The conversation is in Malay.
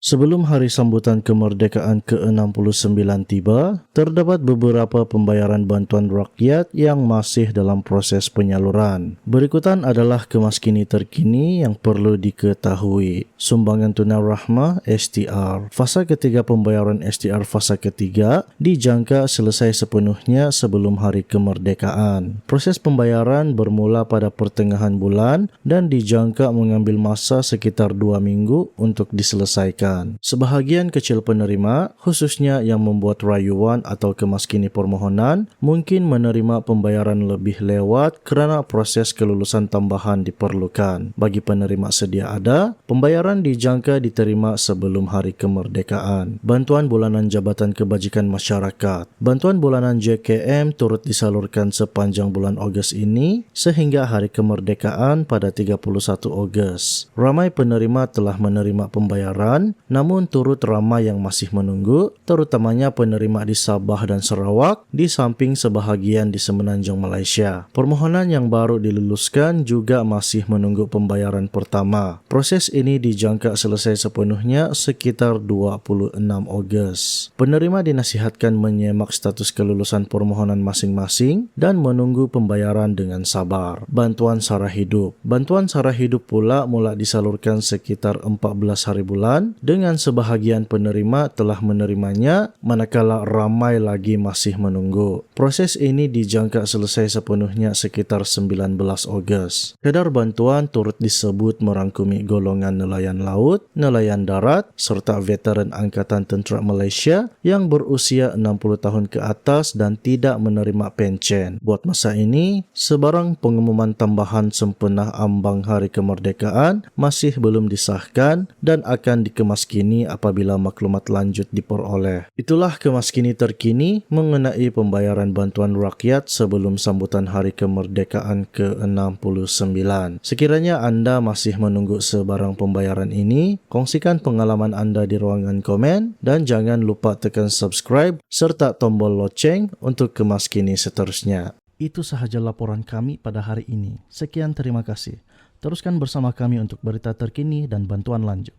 Sebelum hari sambutan kemerdekaan ke-69 tiba, terdapat beberapa pembayaran bantuan rakyat yang masih dalam proses penyaluran. Berikutan adalah kemaskini terkini yang perlu diketahui. Sumbangan tunai rahmah STR. Fasa ketiga pembayaran STR fasa ketiga dijangka selesai sepenuhnya sebelum hari kemerdekaan. Proses pembayaran bermula pada pertengahan bulan dan dijangka mengambil masa sekitar 2 minggu untuk diselesaikan. Sebahagian kecil penerima, khususnya yang membuat rayuan atau kemaskini permohonan, mungkin menerima pembayaran lebih lewat kerana proses kelulusan tambahan diperlukan. Bagi penerima sedia ada, pembayaran dijangka diterima sebelum hari kemerdekaan. Bantuan bulanan Jabatan Kebajikan Masyarakat. Bantuan bulanan JKM turut disalurkan sepanjang bulan Ogos ini sehingga hari kemerdekaan pada 31 Ogos. Ramai penerima telah menerima pembayaran, namun turut ramai yang masih menunggu, terutamanya penerima di Sabah dan Sarawak, di samping sebahagian di Semenanjung Malaysia. Permohonan yang baru diluluskan juga masih menunggu pembayaran pertama. Proses ini dijangka selesai sepenuhnya sekitar 26 Ogos. Penerima dinasihatkan menyemak status kelulusan permohonan masing-masing dan menunggu pembayaran dengan sabar. Bantuan sara hidup. Bantuan sara hidup pula mula disalurkan sekitar 14 hari bulan dengan sebahagian penerima telah menerimanya manakala ramai lagi masih menunggu. Proses ini dijangka selesai sepenuhnya sekitar 19 Ogos. Kadar bantuan turut disebut merangkumi golongan nelayan laut, nelayan darat serta veteran Angkatan Tentera Malaysia yang berusia 60 tahun ke atas dan tidak menerima pencen. Buat masa ini, sebarang pengumuman tambahan sempena ambang hari kemerdekaan masih belum disahkan dan akan dikemaskini apabila maklumat lanjut diperoleh. Itulah kemaskini terkini mengenai pembayaran bantuan rakyat sebelum sambutan hari kemerdekaan ke-69. Sekiranya anda masih menunggu sebarang pembayaran ini, kongsikan pengalaman anda di ruangan komen dan jangan lupa tekan subscribe serta tombol loceng untuk kemaskini seterusnya. Itu sahaja laporan kami pada hari ini. Sekian, terima kasih. Teruskan bersama kami untuk berita terkini dan bantuan lanjut.